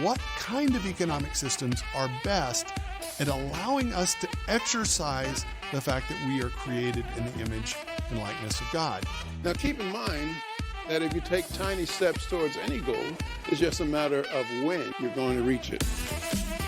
What kind of economic systems are best at allowing us to exercise the fact that we are created in the image and likeness of God? Now keep in mind that if you take tiny steps towards any goal, it's just a matter of when you're going to reach it.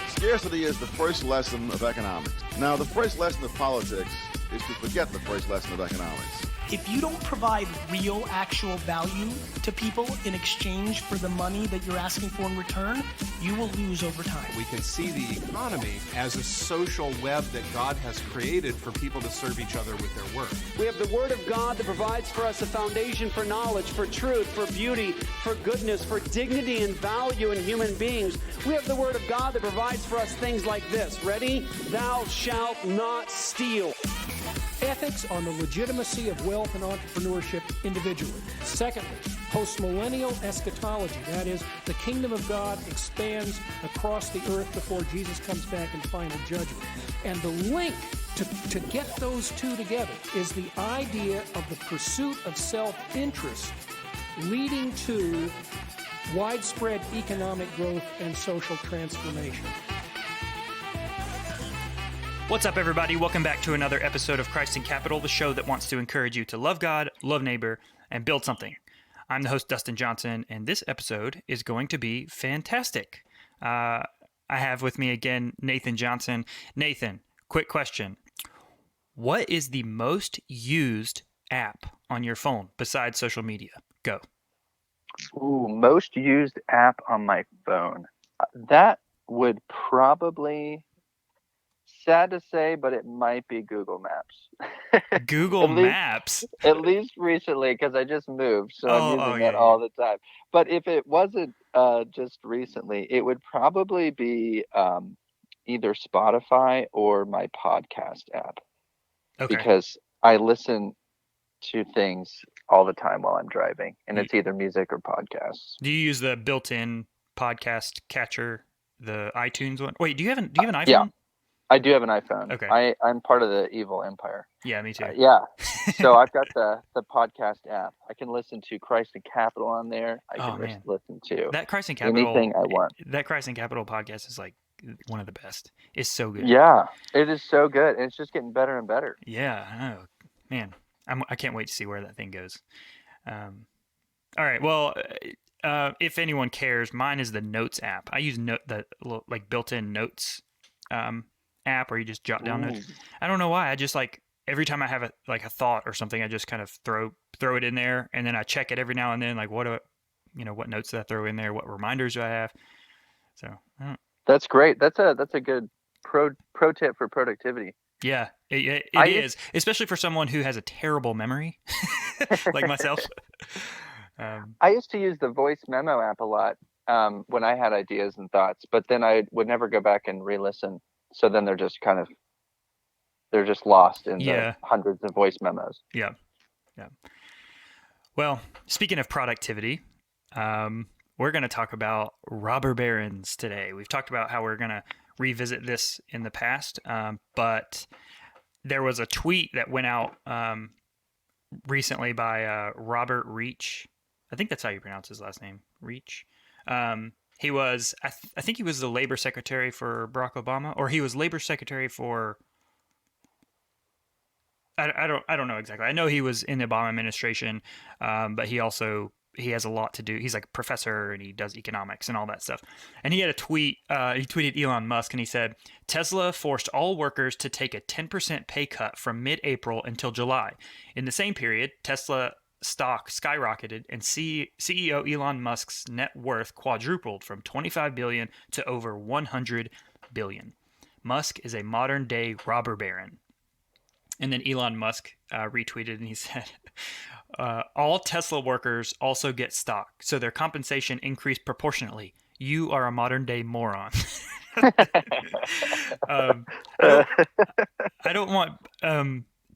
Scarcity is the first lesson of economics. Now, the first lesson of politics is to forget the first lesson of economics. If you don't provide real, actual value to people in exchange for the money that you're asking for in return, you will lose over time. We can see the economy as a social web that God has created for people to serve each other with their work. We have the Word of God that provides for us a foundation for knowledge, for truth, for beauty, for goodness, for dignity and value in human beings. We have the Word of God that provides for us things like this. Ready? Thou shalt not steal. Ethics on the legitimacy of wealth and entrepreneurship individually. Secondly, postmillennial eschatology, that is, the kingdom of God expands across the earth before Jesus comes back in final judgment. And the link to get those two together is the idea of the pursuit of self-interest leading to widespread economic growth and social transformation. What's up, everybody? Welcome back to another episode of Christ in Capital, the show that wants to encourage you to love God, love neighbor, and build something. I'm the host, Dustin Johnson, and this episode is going to be fantastic. I have with me again Nathan Johnson. Nathan, quick question. What is the most used app on your phone besides social media? Go. Ooh, most used app on my phone. That would probably... sad to say, but it might be Google Maps. Google Maps? At least recently, because I just moved, so I'm using that all the time. But if it wasn't just recently, it would probably be either Spotify or my podcast app. Okay. Because I listen to things all the time while I'm driving, and it's either music or podcasts. Do you use the built-in podcast catcher, the iTunes one? Wait, do you have an iPhone? Yeah. I do have an iPhone. Okay. I'm part of the evil empire. Yeah, me too. Yeah. So I've got the podcast app. I can listen to Christ in Capital on there. I can listen to that Christ in Capital, anything I want. That Christ in Capital podcast is like one of the best. It's so good. Yeah, it is so good. And it's just getting better and better. Yeah, I know. Man, I can't wait to see where that thing goes. All right. Well, if anyone cares, mine is the Notes app. I use the built-in Notes app where you just jot down notes. I don't know why. I just every time I have a thought or something, I just kind of throw it in there, and then I check it every now and then. Like, what notes did I throw in there? What reminders do I have? So that's great. That's a good pro tip for productivity. Yeah, it is, especially for someone who has a terrible memory, like myself. I used to use the voice memo app a lot when I had ideas and thoughts, but then I would never go back and re-listen. So then they're just lost in the hundreds of voice memos. Yeah. Yeah. Well, speaking of productivity, we're going to talk about robber barons today. We've talked about how we're going to revisit this in the past, but there was a tweet that went out recently by Robert Reich. I think that's how you pronounce his last name, Reich. He was, I think he was the labor secretary for Barack Obama, or he was labor secretary for, I don't know exactly. I know he was in the Obama administration, but he has a lot to do. He's like a professor and he does economics and all that stuff. And he had a tweet, he tweeted Elon Musk and he said, Tesla forced all workers to take a 10% pay cut from mid-April until July. In the same period, Tesla stock skyrocketed and CEO Elon Musk's net worth quadrupled from $25 billion to over $100 billion. Musk is a modern-day robber baron. And then Elon Musk retweeted and he said, all Tesla workers also get stock, so their compensation increased proportionately. You are a modern-day moron. I don't want...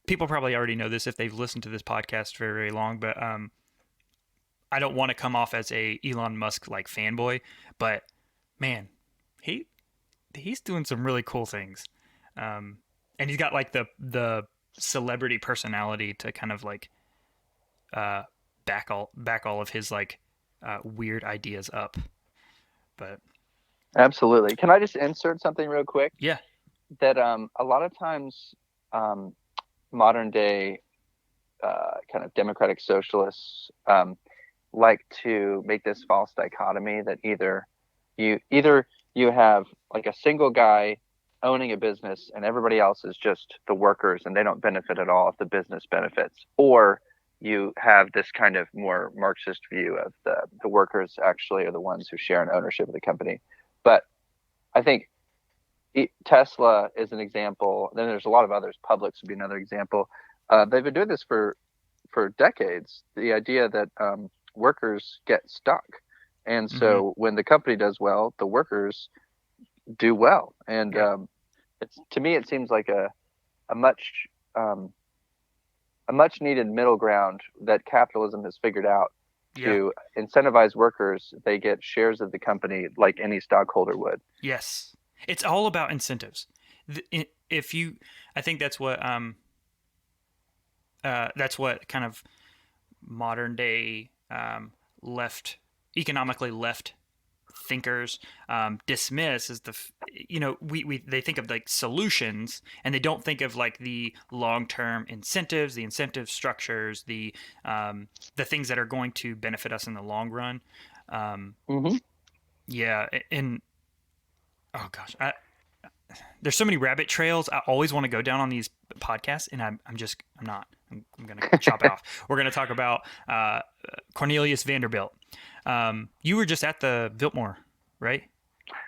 people probably already know this if they've listened to this podcast very, very long, but I don't want to come off as a Elon Musk fanboy, but man, he's doing some really cool things, and he's got the celebrity personality to kind of back all of his like weird ideas up. But absolutely. Can I just insert something real quick? yeah, That a lot of times modern day kind of democratic socialists like to make this false dichotomy that either you have like a single guy owning a business and everybody else is just the workers and they don't benefit at all if the business benefits, or you have this kind of more Marxist view of the workers actually are the ones who share an ownership of the company. But I think Tesla is an example. Then there's a lot of others. Publix would be another example. They've been doing this for decades. The idea that workers get stuck, and so when the company does well, the workers do well. And it's, to me, it seems like a much needed middle ground that capitalism has figured out to incentivize workers. They get shares of the company like any stockholder would. Yes. It's all about incentives. I think that's what kind of modern day economically left thinkers dismiss as they think of like solutions, and they don't think of like the long-term incentives, the incentive structures, the things that are going to benefit us in the long run. Yeah, and oh gosh, there's so many rabbit trails I always want to go down on these podcasts, and I'm not. I'm going to chop it off. We're going to talk about Cornelius Vanderbilt. You were just at the Biltmore, right?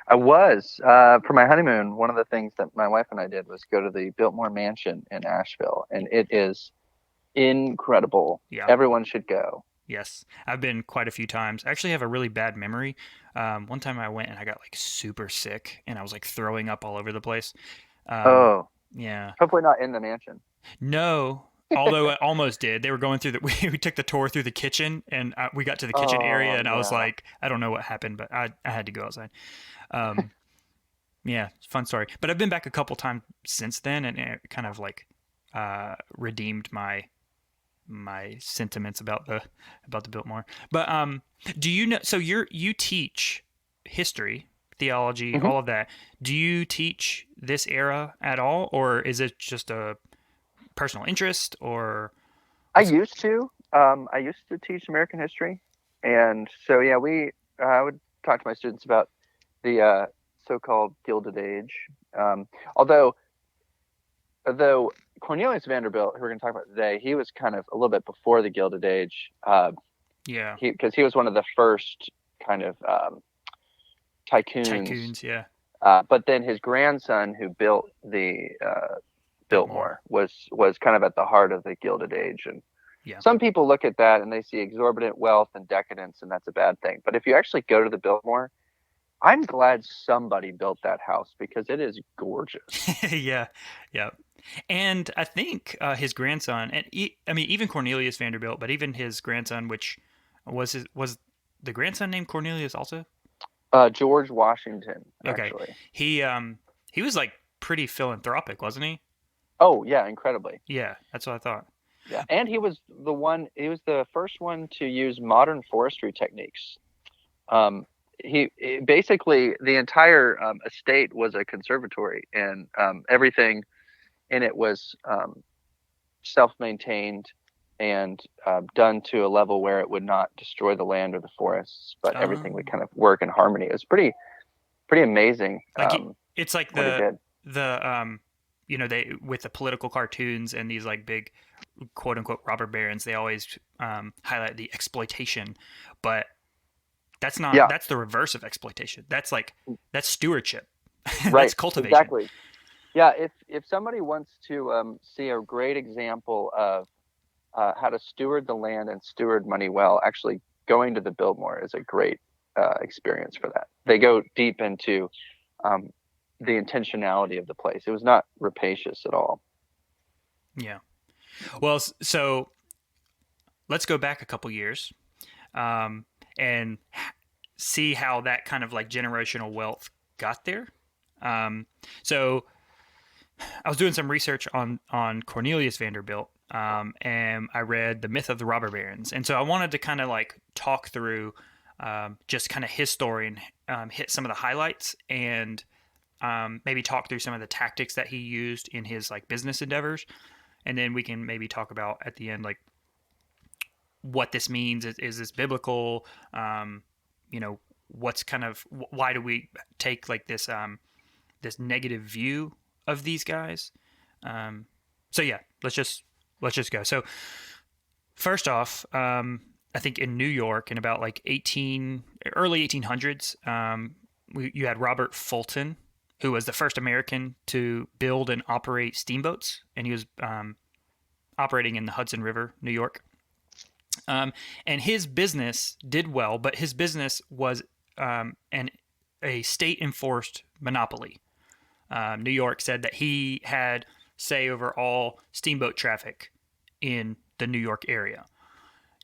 I was. For my honeymoon, one of the things that my wife and I did was go to the Biltmore Mansion in Asheville, and it is incredible. Yeah. Everyone should go. Yes, I've been quite a few times. I actually have a really bad memory. One time I went and I got like super sick, and I was like throwing up all over the place. Yeah. Hopefully not in the mansion. No, although I almost did. They were going through we took the tour through the kitchen, and we got to the kitchen area, and I was like, I don't know what happened, but I had to go outside. Yeah, fun story. But I've been back a couple times since then, and it kind of like redeemed my sentiments about the Biltmore. But do you know? So you teach history, theology, all of that. Do you teach this era at all, or is it just a personal interest? Or I used to teach American history, and so yeah, I would talk to my students about the so-called Gilded Age. Although Cornelius Vanderbilt, who we're going to talk about today, he was kind of a little bit before the Gilded Age. Because he was one of the first kind of tycoons. Yeah. But then his grandson, who built the Biltmore, was kind of at the heart of the Gilded Age. And some people look at that and they see exorbitant wealth and decadence, and that's a bad thing. But if you actually go to the Biltmore, I'm glad somebody built that house because it is gorgeous. Yeah. And I think his grandson, and even Cornelius Vanderbilt, but even his grandson, which was the grandson named Cornelius also? George Washington, actually. Okay. He was like pretty philanthropic, wasn't he? Oh yeah, incredibly. Yeah, that's what I thought. Yeah, and he was the first one to use modern forestry techniques. He basically, the entire estate was a conservatory, and everything in it was self-maintained and done to a level where it would not destroy the land or the forests, but everything would kind of work in harmony. It was pretty amazing. Like it's like they with the political cartoons and these like big quote unquote robber barons, they always highlight the exploitation, but that's not. Yeah. That's the reverse of exploitation. That's stewardship. Right. That's cultivation. Exactly. Yeah. If somebody wants to see a great example of how to steward the land and steward money well, actually going to the Biltmore is a great experience for that. They go deep into the intentionality of the place. It was not rapacious at all. Yeah. Well, so let's go back a couple years and see how that kind of like generational wealth got there. So I was doing some research on Cornelius Vanderbilt, and I read The Myth of the Robber Barons. And so I wanted to kind of like talk through just kind of his story and hit some of the highlights, and maybe talk through some of the tactics that he used in his like business endeavors. And then we can maybe talk about at the end, like, what this means. Is this biblical? What's kind of, why do we take like this this negative view of these guys? So yeah, let's just go. So first off, I think in New York in about like early 1800s, you had Robert Fulton, who was the first American to build and operate steamboats, and he was operating in the Hudson River, New York. And his business did well, but his business was a state-enforced monopoly. New York said that he had say over all steamboat traffic in the New York area.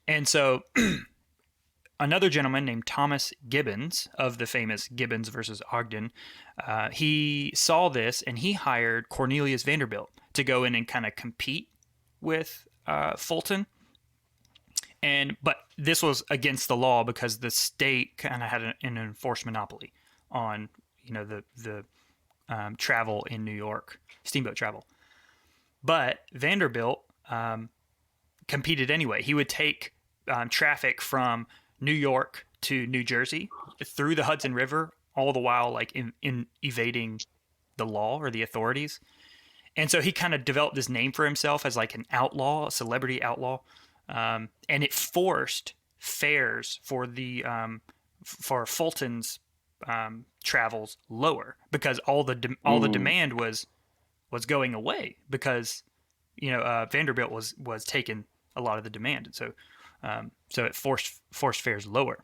And so another gentleman named Thomas Gibbons, of the famous Gibbons versus Ogden, he saw this and he hired Cornelius Vanderbilt to go in and kind of compete with Fulton. But this was against the law because the state kind of had an enforced monopoly on, the travel in New York, steamboat travel. But Vanderbilt competed anyway. He would take traffic from New York to New Jersey through the Hudson River, all the while like in evading the law or the authorities. And so he kind of developed this name for himself as like an outlaw, a celebrity outlaw. And it forced fares for for Fulton's travels lower, because all the demand was going away, because Vanderbilt was taking a lot of the demand, and so it forced fares lower.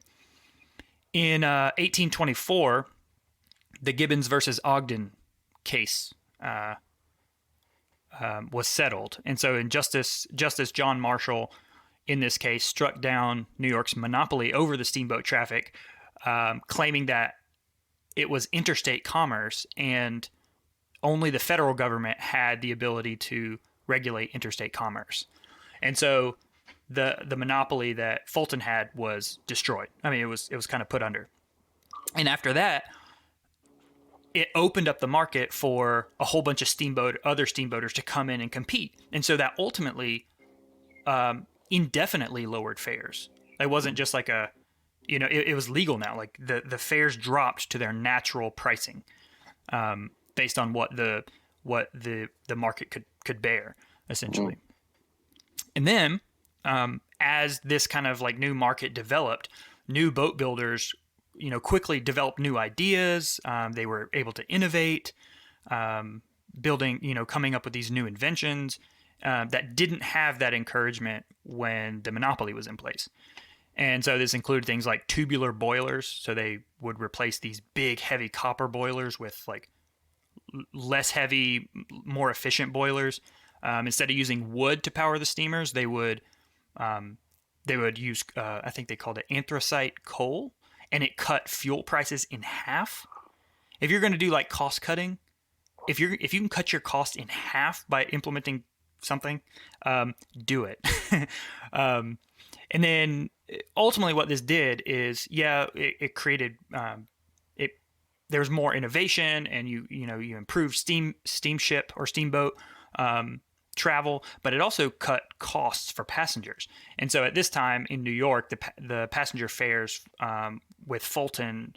In 1824, the Gibbons versus Ogden case was settled, and so Justice John Marshall in this case struck down New York's monopoly over the steamboat traffic, claiming that it was interstate commerce and only the federal government had the ability to regulate interstate commerce. And so the monopoly that Fulton had was destroyed. I mean, it was kind of put under. And after that, it opened up the market for a whole bunch of other steamboaters to come in and compete. And so that ultimately indefinitely lowered fares. It wasn't just like it was legal now. Like the fares dropped to their natural pricing, based on what the market could bear, essentially. And then as this kind of like new market developed, new boat builders quickly developed new ideas. They were able to innovate, building, coming up with these new inventions that didn't have that encouragement when the monopoly was in place. And so this included things like tubular boilers. So they would replace these big, heavy copper boilers with like less heavy, more efficient boilers. Instead of using wood to power the steamers, they would use, I think they called it anthracite coal, and it cut fuel prices in half. If you're going to do like cost cutting, if you can cut your cost in half by implementing something, do it. And then ultimately what this did is, it created, there was more innovation, and you improved steamship or steamboat travel, but it also cut costs for passengers. And so at this time in New York, the passenger fares with Fulton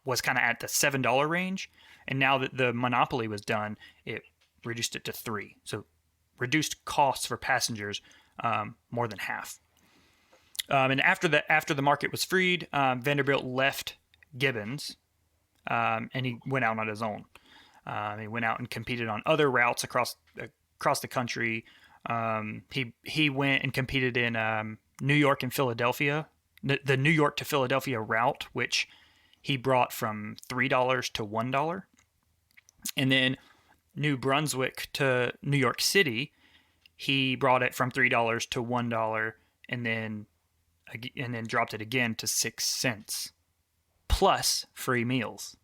was kind of at the $7 range. And now that the monopoly was done, it reduced it to $3. So reduced costs for passengers more than half. And after the market was freed, Vanderbilt left Gibbons, and he went out on his own. He went out and competed on other routes across the country. He went and competed in New York and Philadelphia, the New York to Philadelphia route, which he brought from $3 to $1. And then New Brunswick to New York City, he brought it from $3 to $1, and then dropped it again to 6 cents plus free meals.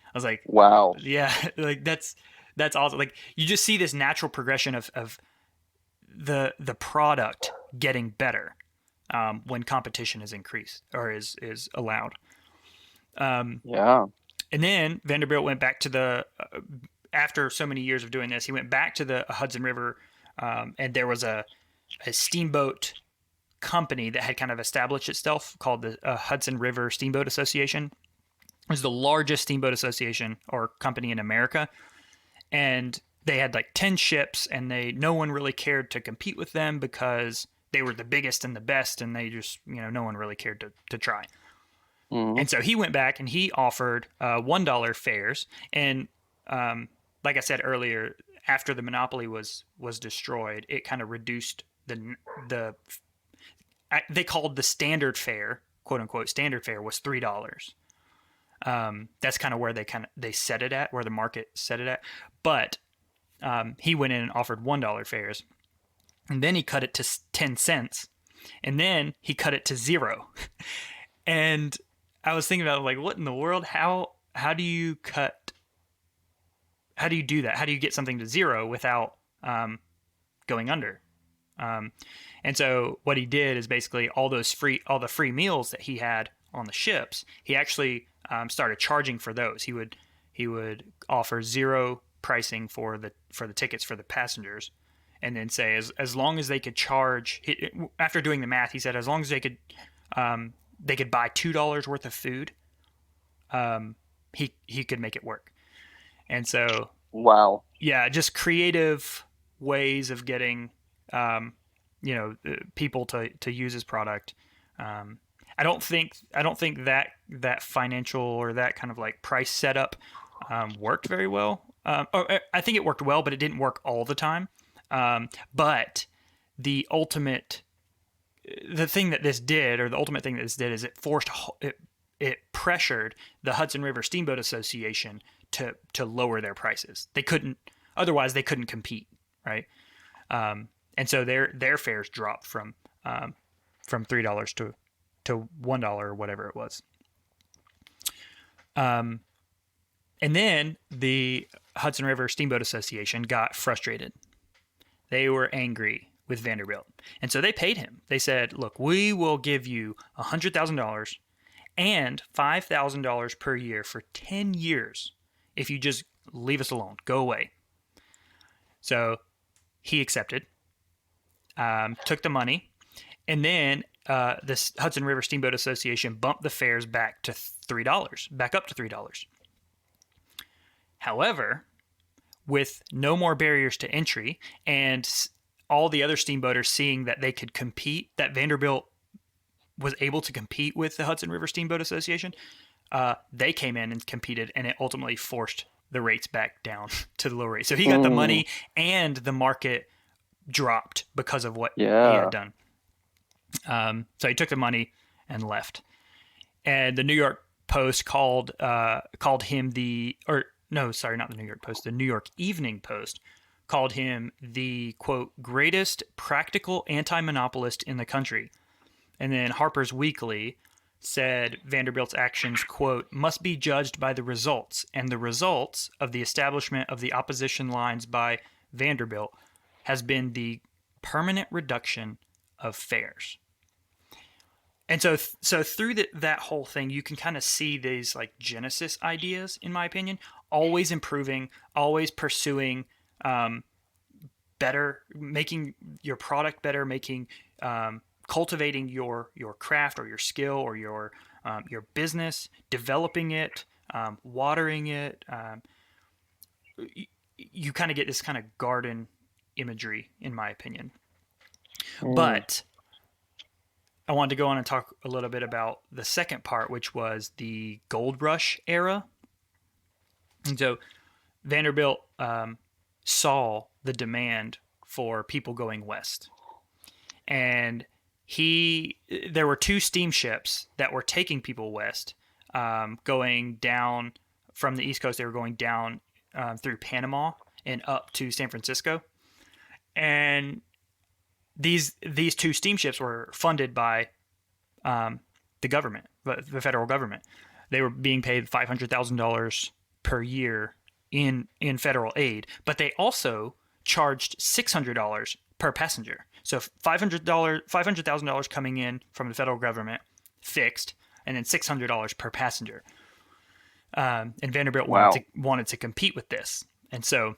I was like, wow. Yeah, like that's awesome. Like you just see this natural progression of the product getting better when competition is increased or is allowed. Yeah. And then Vanderbilt went back to the after so many years of doing this, he went back to the Hudson River, and there was a steamboat company that had kind of established itself called the Hudson River Steamboat Association. It was the largest steamboat association or company in America, and they had like 10 ships, and no one really cared to compete with them because they were the biggest and the best, and they just, no one really cared to try. Mm-hmm. And so he went back and he offered $1 fares, and like I said earlier, after the monopoly was destroyed, it kind of reduced they called the standard fare, quote unquote, standard fare was $3. That's kind of where they set it at, where the market set it at. But he went in and offered $1 fares, and then he cut it to 10 cents, and then he cut it to 0. And I was thinking about, like, what in the world? How do you do that? How do you get something to 0 without going under? And so what he did is basically all the free meals that he had on the ships, he actually started charging for those. He would offer 0 pricing for the tickets for the passengers, and then say as long as they could charge, after doing the math, he said as long as they could buy $2 worth of food, he could make it work. And so, wow, yeah, just creative ways of getting people to use his product. I don't think that financial or that kind of like price setup worked very well. Or I think it worked well, but it didn't work all the time. But the ultimate thing that this did is it pressured the Hudson River Steamboat Association to lower their prices. Otherwise they couldn't compete, right? And so their fares dropped from $3 to $1 or whatever it was. And then the Hudson River Steamboat Association got frustrated. They were angry with Vanderbilt. And so they paid him. They said, look, we will give you $100,000 and $5,000 per year for 10 years if you just leave us alone, go away. So he accepted, took the money, and then this Hudson River Steamboat Association bumped the fares back up to $3. However, with no more barriers to entry and all the other steamboaters seeing that they could compete, that Vanderbilt was able to compete with the Hudson River Steamboat Association, they came in and competed, and it ultimately forced the rates back down to the low rate. So he got the money, and the market dropped because of what he had done. So he took the money and left. And the New York Post called him the New York Post. The New York Evening Post called him the, quote, greatest practical anti-monopolist in the country. And then Harper's Weekly said Vanderbilt's actions, quote, must be judged by the results, and the results of the establishment of the opposition lines by Vanderbilt has been the permanent reduction of fares. And so through that whole thing, you can kind of see these like Genesis ideas, in my opinion, always improving, always pursuing better, making your product better, cultivating your craft or your skill or your business, developing it, watering it. You kind of get this kind of garden imagery, in my opinion. But I wanted to go on and talk a little bit about the second part, which was the gold rush era. And so Vanderbilt saw the demand for people going west. And there were 2 steamships that were taking people west, going down from the East Coast. They were going down through Panama and up to San Francisco. And these 2 steamships were funded by the government, the federal government. They were being paid $500,000 per year in federal aid, but they also charged $600 per passenger. So $500,000 coming in from the federal government, fixed, and then $600 per passenger. And Vanderbilt wanted to compete with this, and so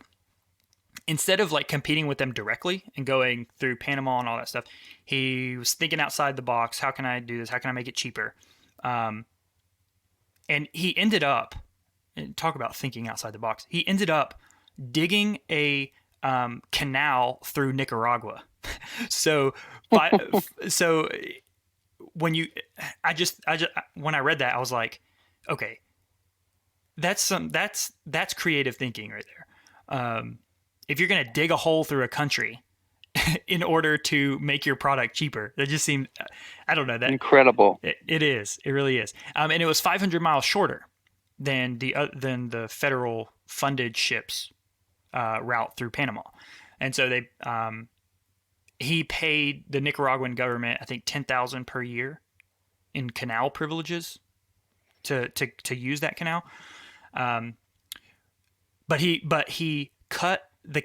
instead of like competing with them directly and going through Panama and all that stuff, he was thinking outside the box. How can I do this? How can I make it cheaper? And he ended up, and talk about thinking outside the box. He ended up digging a canal through Nicaragua. So when when I read that, I was like, okay, that's creative thinking right there. If you're going to dig a hole through a country in order to make your product cheaper, that just seemed, I don't know, that incredible. It is. It really is. And it was 500 miles shorter than the federal funded ships route through Panama. And so he paid the Nicaraguan government, I think, $10,000 per year in canal privileges to use that canal. But he cut the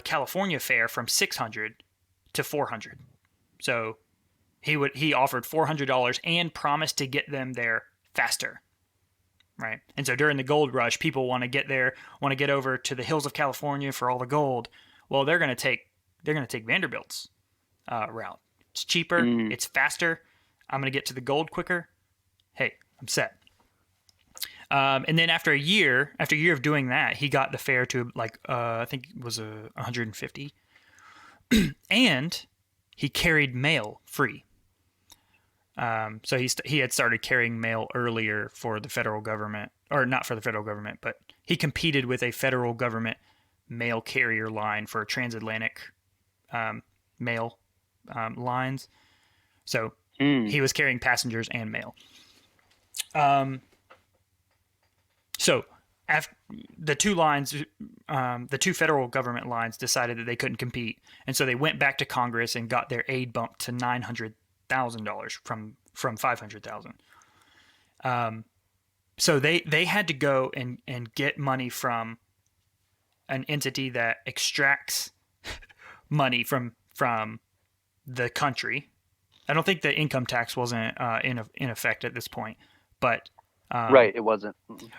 California fare from $600 to $400. So he offered $400 and promised to get them there faster. Right. And so during the gold rush, people want to get over to the hills of California for all the gold. Well, they're going to take Vanderbilt's route. It's cheaper. It's faster. I'm going to get to the gold quicker. Hey, I'm set. And then after a year of doing that, he got the fare to like, I think it was 150. And he carried mail free. So he had started carrying mail earlier for the federal government, or not for the federal government, but he competed with a federal government mail carrier line for transatlantic mail lines. So he was carrying passengers and mail. So after the two lines, the two federal government lines decided that they couldn't compete, and so they went back to Congress and got their aid bumped to $900,000 from $500,000. So they had to go and get money from an entity that extracts money from the country. I don't think the income tax wasn't in effect at this point, but right, it wasn't.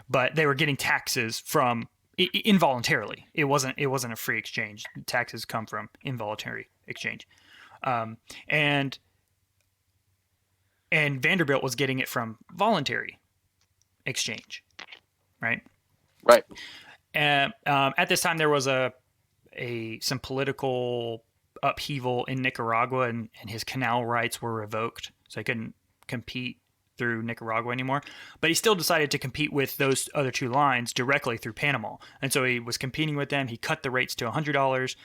But they were getting taxes from involuntarily. It wasn't a free exchange. Taxes come from involuntary exchange, and Vanderbilt was getting it from voluntary exchange, right? Right. And at this time, there was some political upheaval in Nicaragua, and his canal rights were revoked, so he couldn't compete through Nicaragua anymore. But he still decided to compete with those other two lines directly through Panama, and so he was competing with them. He cut the rates to $100,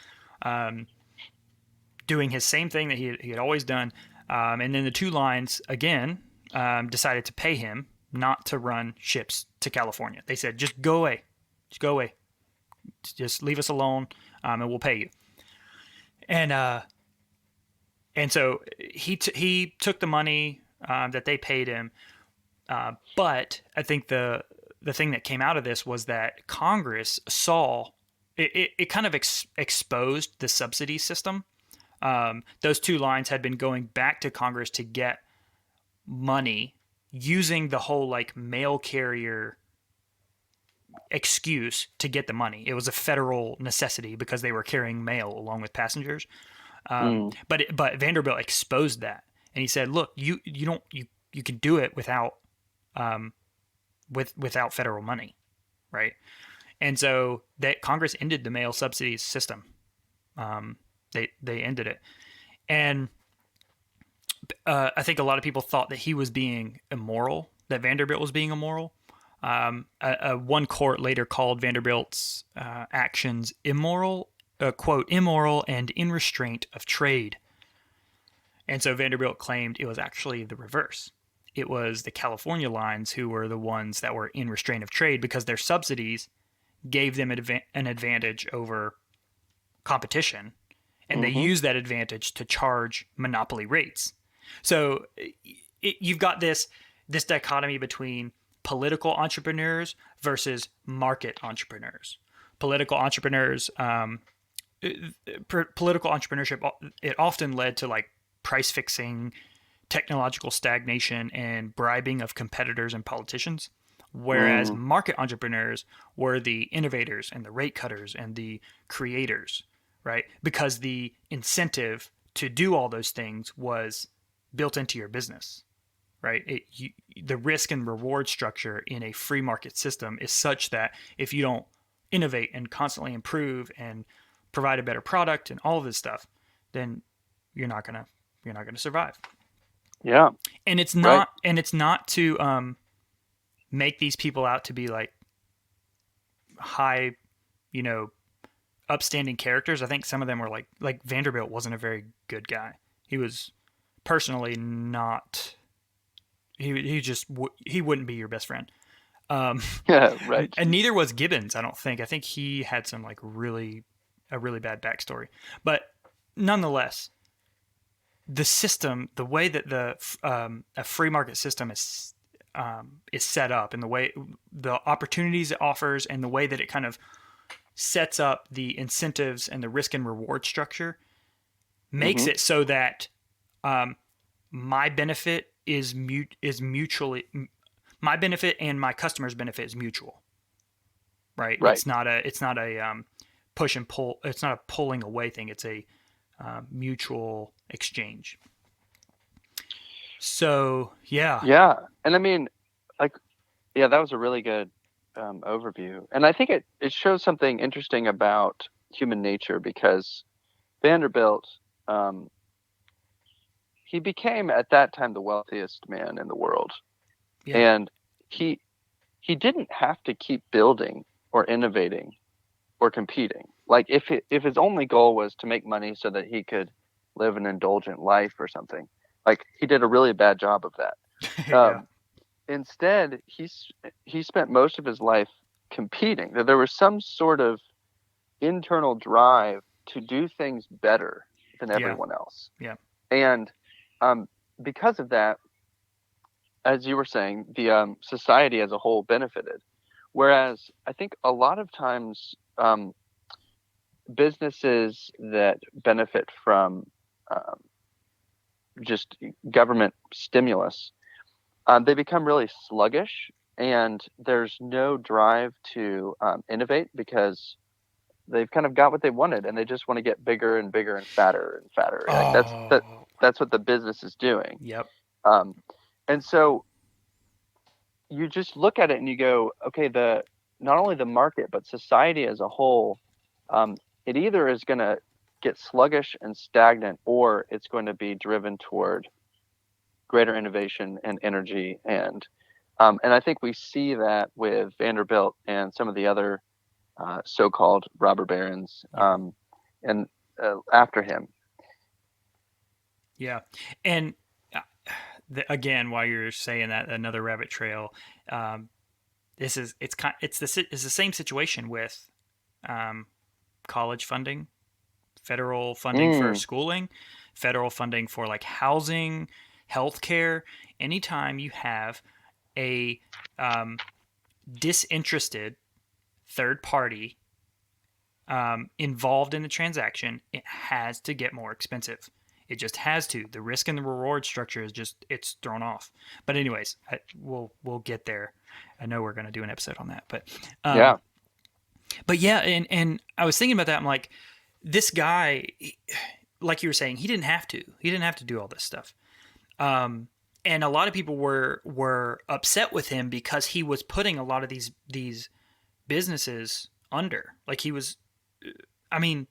doing his same thing that he had always done. And then the two lines again decided to pay him not to run ships to California. They said, just go away. Just leave us alone, and we'll pay you. And so he took the money that they paid him. But I think the thing that came out of this was that Congress saw it kind of exposed the subsidy system. Those two lines had been going back to Congress to get money using the whole like mail carrier excuse to get the money. It was a federal necessity because they were carrying mail along with passengers. But Vanderbilt exposed that, and he said, "Look, you can do it without federal money, right?" And so that Congress ended the mail subsidies system. They ended it, and I think a lot of people thought that he was being immoral, that Vanderbilt was being immoral. One court later called Vanderbilt's actions immoral, quote, immoral and in restraint of trade. And so Vanderbilt claimed it was actually the reverse. It was the California lines who were the ones that were in restraint of trade because their subsidies gave them an advantage over competition, and they used that advantage to charge monopoly rates. So you've got this dichotomy between political entrepreneurs versus market entrepreneurs. Political entrepreneurs political entrepreneurship, it often led to like price fixing, technological stagnation, and bribing of competitors and politicians. Whereas market entrepreneurs were the innovators and the rate cutters and the creators, right? Because the incentive to do all those things was built into your business, right? The risk and reward structure in a free market system is such that if you don't innovate and constantly improve and provide a better product and all of this stuff, then you're not gonna survive. Yeah. And it's not to make these people out to be like high, upstanding characters. I think some of them were like Vanderbilt wasn't a very good guy. He was personally not. He wouldn't be your best friend. Yeah, right. And neither was Gibbons. I don't think. I think he had some like a really bad backstory. But nonetheless, the system, the way that a free market system is set up, and the way the opportunities it offers, and the way that it kind of sets up the incentives and the risk and reward structure, makes it so that my benefit is mutually, my benefit and my customer's benefit is mutual. Right. It's not a push and pull. It's not a pulling away thing. It's a mutual exchange. So, yeah. Yeah. And I mean, that was a really good overview. And I think it shows something interesting about human nature, because Vanderbilt, he became at that time the wealthiest man in the world. Yeah. And he didn't have to keep building or innovating or competing. Like if his only goal was to make money so that he could live an indulgent life or something, like he did a really bad job of that. Yeah. Instead, he spent most of his life competing. That there was some sort of internal drive to do things better than everyone else. Yeah. And because of that, as you were saying, the society as a whole benefited. Whereas I think a lot of times businesses that benefit from just government stimulus, they become really sluggish, and there's no drive to innovate, because they've kind of got what they wanted, and they just want to get bigger and bigger and fatter and fatter. Like that's what the business is doing. Yep. And so you just look at it and you go, okay, not only the market, but society as a whole, it either is going to get sluggish and stagnant, or it's going to be driven toward greater innovation and energy. And I think we see that with Vanderbilt and some of the other so-called robber barons and after him. Yeah. And again, while you're saying that, another rabbit trail, it's the same situation with college funding, federal funding for schooling, federal funding for like housing, healthcare. Anytime you have a disinterested third party involved in the transaction, it has to get more expensive. It just has to. The risk and the reward structure is it's thrown off. But anyways, we'll get there. I know we're going to do an episode on that, but yeah. But yeah, and I was thinking about that. I'm like, this guy, like you were saying, he didn't have to. He didn't have to do all this stuff. And a lot of people were upset with him because he was putting a lot of these businesses under. Like he was, I mean,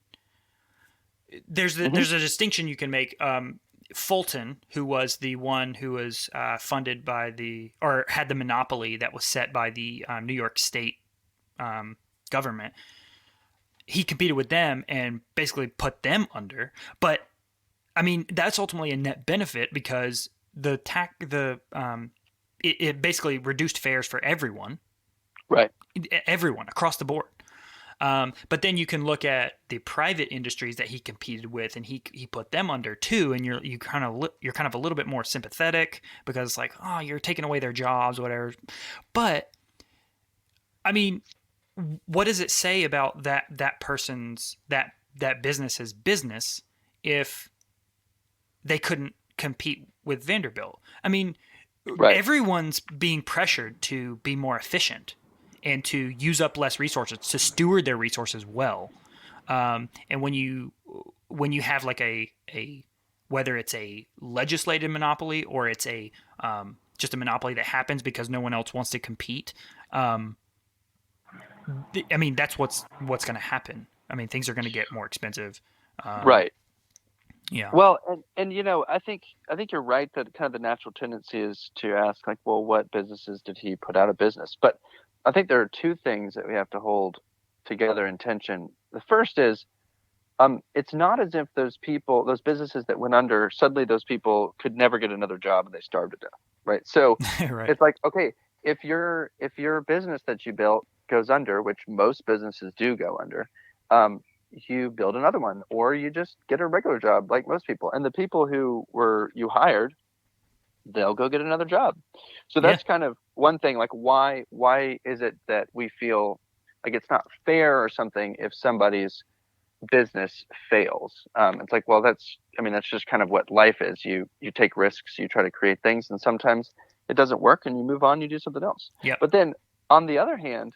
there's a distinction you can make. Fulton, who was the one who was funded by or had the monopoly that was set by the New York State government, he competed with them and basically put them under. But I mean, that's ultimately a net benefit, because it basically reduced fares for everyone. Right. Everyone across the board. But then you can look at the private industries that he competed with, and he put them under too. And you're kind of a little bit more sympathetic, because it's like, oh, you're taking away their jobs, whatever. But I mean, what does it say about that person's, that that business's business if they couldn't compete with Vanderbilt. I mean, everyone's being pressured to be more efficient and to use up less resources, to steward their resources well. And when you have like a whether it's a legislated monopoly or it's a just a monopoly that happens because no one else wants to compete, I mean, that's what's going to happen. I mean, things are going to get more expensive. Right. Yeah. Well, and I think you're right that kind of the natural tendency is to ask, like, well, what businesses did he put out of business? But I think there are two things that we have to hold together in tension. The first is, it's not as if those businesses that went under, suddenly those people could never get another job and they starved to death, right? So right. It's like, okay, if your business that you built goes under, which most businesses do go under, you build another one, or you just get a regular job like most people. And the people who you hired, they'll go get another job. So that's kind of one thing. Like, why is it that we feel like it's not fair or something if somebody's business fails? It's like, well, that's just kind of what life is. You take risks, you try to create things, and sometimes it doesn't work and you move on, you do something else. Yep. But then on the other hand,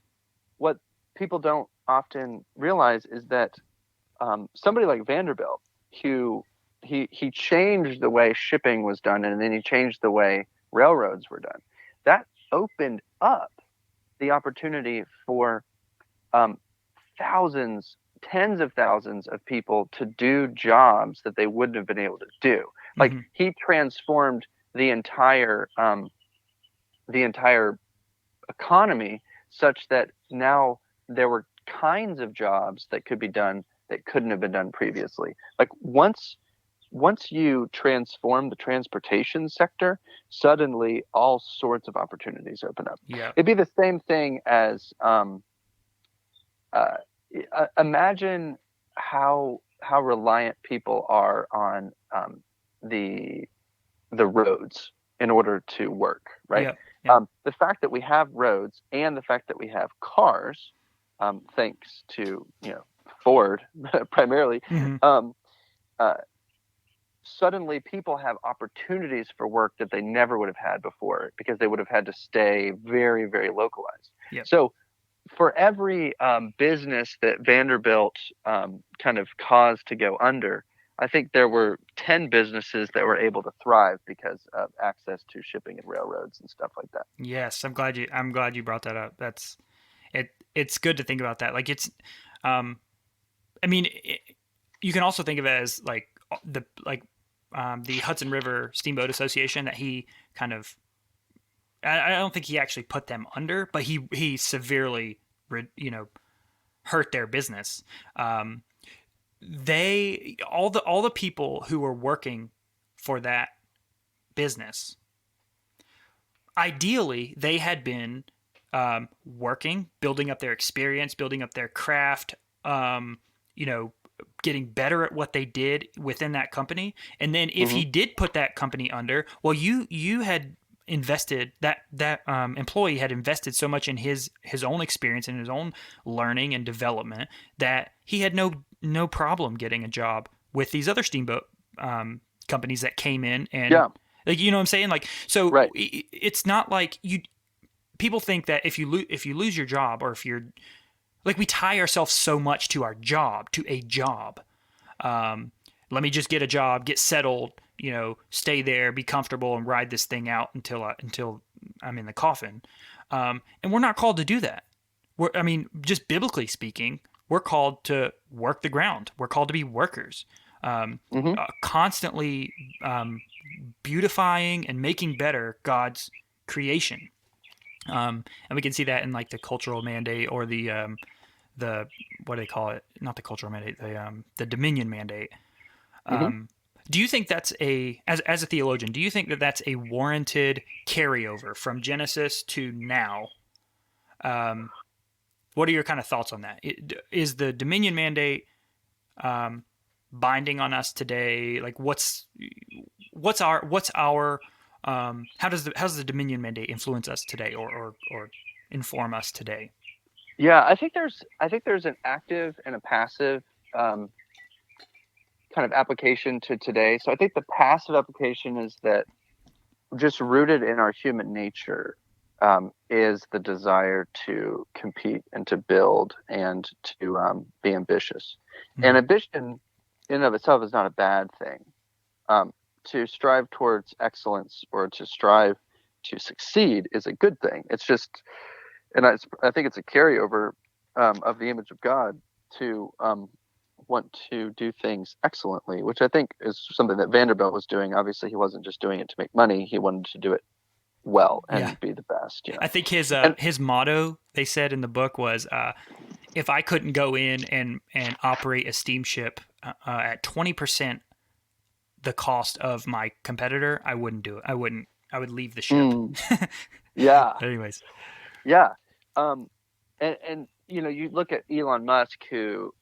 what people don't often realize is that somebody like Vanderbilt, who he changed the way shipping was done, and then he changed the way railroads were done. That opened up the opportunity for thousands, tens of thousands of people to do jobs that they wouldn't have been able to do. Like, he transformed the entire economy such that now there were kinds of jobs that could be done that couldn't have been done previously. Like, once you transform the transportation sector, suddenly all sorts of opportunities open up. Yeah. It'd be the same thing as imagine how reliant people are on the roads in order to work, right? Yeah. Yeah. The fact that we have roads and the fact that we have cars, thanks to Ford primarily, suddenly people have opportunities for work that they never would have had before, because they would have had to stay very, very localized. Yep. So for every business that Vanderbilt kind of caused to go under, I think there were 10 businesses that were able to thrive because of access to shipping and railroads and stuff like that. Yes, I'm glad you brought that up. That's it. It's good to think about that. Like, it's, you can also think of it as like the Hudson River Steamboat Association that he kind of, I don't think he actually put them under, but he severely, hurt their business. All the people who were working for that business, ideally they had been working, building up their experience, building up their craft, getting better at what they did within that company. And then if he did put that company under, well, you had invested, that employee had invested so much in his own experience and his own learning and development that he had no problem getting a job with these other steamboat companies that came in and like, you know what I'm saying? Like, so right. It's not like people think that if you lose your job, or if you're like, we tie ourselves so much to a job. Let me just get a job, get settled, stay there, be comfortable, and ride this thing out until I'm in the coffin. And we're not called to do that. Just biblically speaking, we're called to work the ground. We're called to be workers, constantly beautifying and making better God's creation. And we can see that in like the cultural mandate, or the what do they call it? Not the cultural mandate, the dominion mandate. Do you think that's as a theologian, do you think that that's a warranted carryover from Genesis to now? What are your kind of thoughts on that? Is the dominion mandate binding on us today? Like, what's our how does the dominion mandate influence us today, or inform us today? Yeah, I think there's an active and a passive kind of application to today. So I think the passive application is that just rooted in our human nature is the desire to compete and to build and to be ambitious. Mm-hmm. And ambition in and of itself is not a bad thing. To strive towards excellence or to strive to succeed is a good thing. It's just, and I think it's a carryover of the image of God to want to do things excellently, which I think is something that Vanderbilt was doing. Obviously, he wasn't just doing it to make money. He wanted to do it well and be the best. You know? I think his motto, they said in the book, was if I couldn't go in and operate a steamship at 20% the cost of my competitor, I wouldn't do it. I would leave the ship. Yeah. Anyways. Yeah. And you know, you look at Elon Musk, who,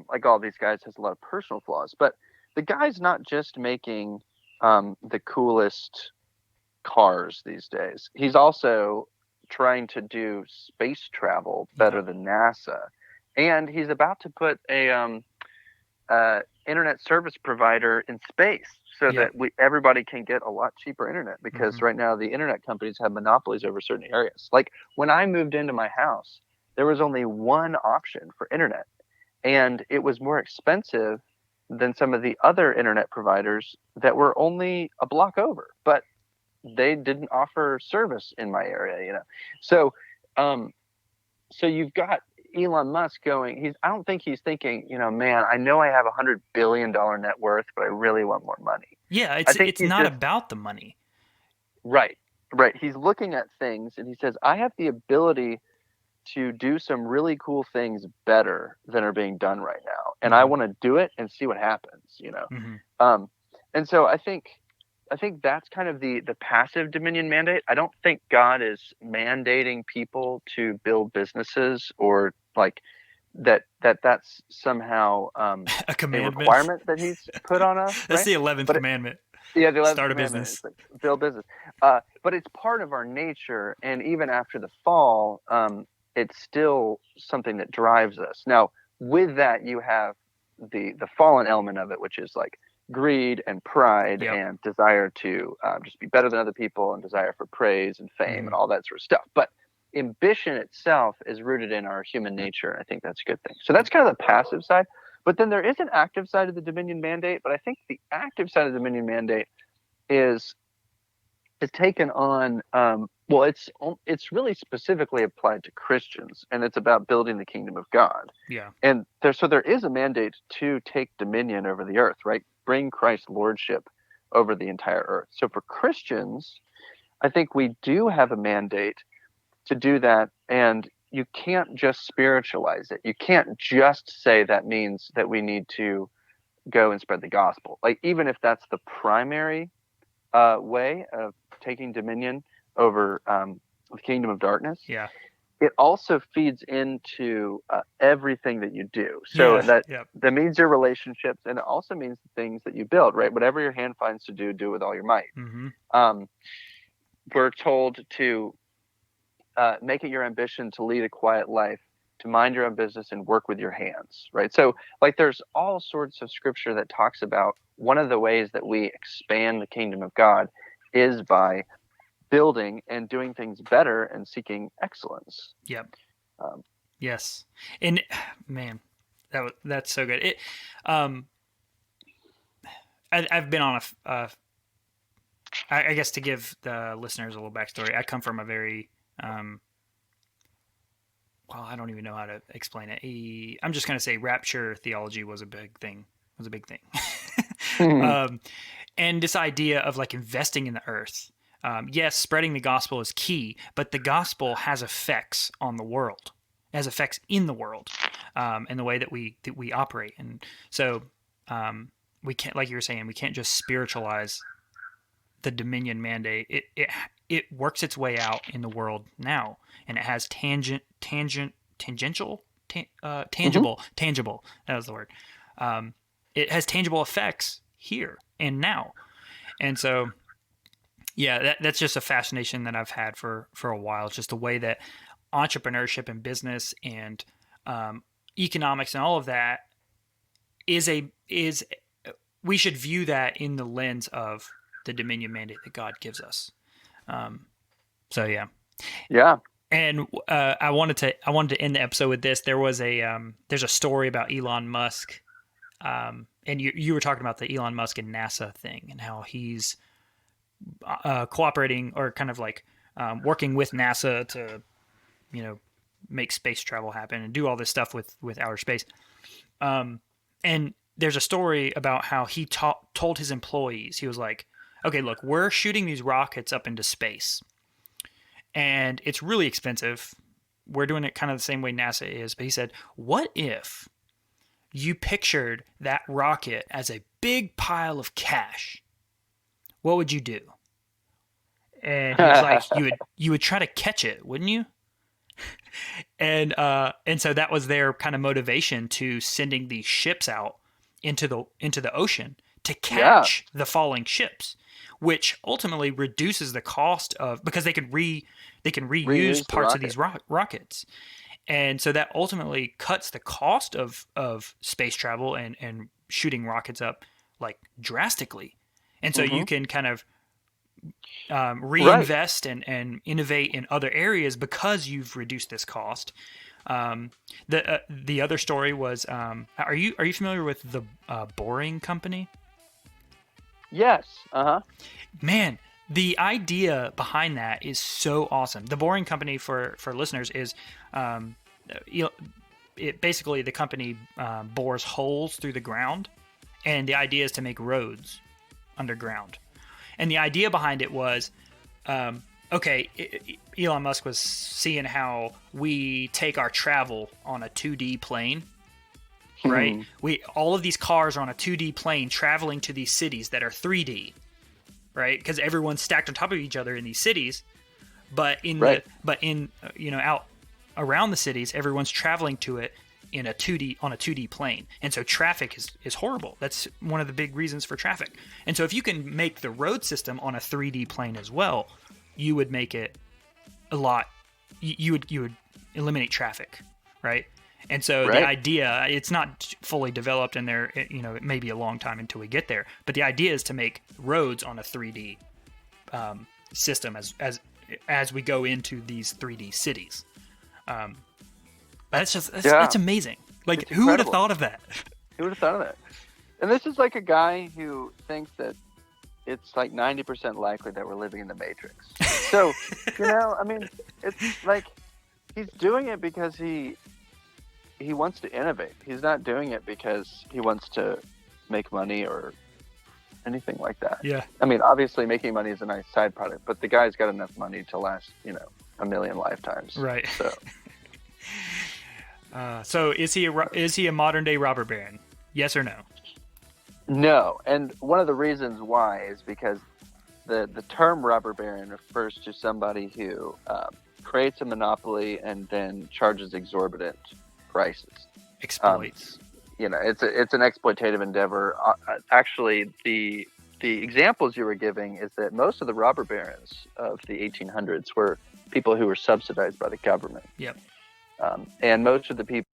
like all these guys, has a lot of personal flaws, but the guy's not just making the coolest cars these days. He's also trying to do space travel better than NASA. And he's about to put a internet service provider in space so that everybody can get a lot cheaper internet, because right now the internet companies have monopolies over certain areas. Like when I moved into my house, there was only one option for internet, and it was more expensive than some of the other internet providers that were only a block over, but they didn't offer service in my area, you know? So, so you've got Elon Musk going, I don't think he's thinking, you know, man, I know I have $100 billion net worth, but I really want more money. Yeah. It's not about the money. Right. Right. He's looking at things and he says, I have the ability to do some really cool things better than are being done right now. And I want to do it and see what happens, you know? And so I think that's kind of the passive dominion mandate. I don't think God is mandating people to build businesses or like that's somehow a commandment, requirement that he's put on us. That's right? the 11th commandment. Yeah, the 11th start a commandment business, like, build business. But it's part of our nature, and even after the fall, it's still something that drives us. Now, with that, you have the fallen element of it, which is like greed and pride and desire to just be better than other people and desire for praise and fame and all that sort of stuff. But ambition itself is rooted in our human nature, and I think that's a good thing. So that's kind of the passive side. But then there is an active side of the dominion mandate, but I think the active side of the dominion mandate is taken on it's really specifically applied to Christians, and it's about building the kingdom of God. Yeah. And there is a mandate to take dominion over the earth, right? Bring Christ's lordship over the entire earth. So for Christians, I think we do have a mandate to do that, and you can't just spiritualize it. You can't just say that means that we need to go and spread the gospel. Like, even if that's the primary way of taking dominion over the kingdom of darkness, it also feeds into everything that you do. So that means your relationships, and it also means the things that you build, right? Whatever your hand finds to do it with all your might. We're told to make it your ambition to lead a quiet life, to mind your own business and work with your hands, right? So like there's all sorts of scripture that talks about one of the ways that we expand the kingdom of God is by building and doing things better and seeking excellence. Yep. Yes. And man, that's so good. I've been on I guess to give the listeners a little backstory, I come from a very, well, I don't even know how to explain it. I'm just going to say rapture theology was a big thing. And this idea of like investing in the earth. Yes, spreading the gospel is key, but the gospel has effects on the world. It has effects in the world, in the way that we operate. And so we can't, like you were saying, we can't just spiritualize the dominion mandate. It works its way out in the world now, and it has tangible. That was the word. It has tangible effects here and now, and so that's just a fascination that I've had for a while. It's just the way that entrepreneurship and business and economics and all of that is we should view that in the lens of the dominion mandate that God gives us. So yeah. Yeah. And I wanted to end the episode with this. There's a story about Elon Musk, and you were talking about the Elon Musk and NASA thing and how he's cooperating or kind of like working with NASA to, make space travel happen and do all this stuff with outer space. And there's a story about how he told his employees, he was like, okay, look, we're shooting these rockets up into space. And it's really expensive. We're doing it kind of the same way NASA is. But he said, what if you pictured that rocket as a big pile of cash? What would you do? And he was like, you would try to catch it, wouldn't you? And so that was their kind of motivation to sending these ships out into the ocean to catch the falling ships, which ultimately reduces the cost of, because they can reuse parts of these rockets. And so that ultimately cuts the cost of space travel and shooting rockets up like drastically. And so you can kind of reinvest and innovate in other areas because you've reduced this cost. The other story was, are you familiar with the Boring Company? Yes. Man, the idea behind that is so awesome. The Boring Company, for listeners, is basically the company bores holes through the ground, and the idea is to make roads underground. And the idea behind it was, Elon Musk was seeing how we take our travel on a 2D plane, right? All of these cars are on a 2D plane traveling to these cities that are 3D, right? Because everyone's stacked on top of each other in these cities, but out around the cities, everyone's traveling to it on a 2D plane. And so traffic is horrible. That's one of the big reasons for traffic. And so if you can make the road system on a 3D plane as well, you would make it a lot, you would eliminate traffic, right? And so the idea, it's not fully developed, and it may be a long time until we get there, but the idea is to make roads on a 3D system as we go into these 3D cities. That's amazing. Like, who would have thought of that? Who would have thought of that? And this is like a guy who thinks that it's like 90% likely that we're living in the Matrix. So, it's like he's doing it because he wants to innovate. He's not doing it because he wants to make money or anything like that. Yeah. I mean, obviously making money is a nice side product, but the guy's got enough money to last, a million lifetimes. Right. So. So is he a modern day robber baron? Yes or no? No, and one of the reasons why is because the term robber baron refers to somebody who creates a monopoly and then charges exorbitant prices. Exploits. It's an exploitative endeavor. Actually, the examples you were giving is that most of the robber barons of the 1800s were people who were subsidized by the government. Yep. And most of the people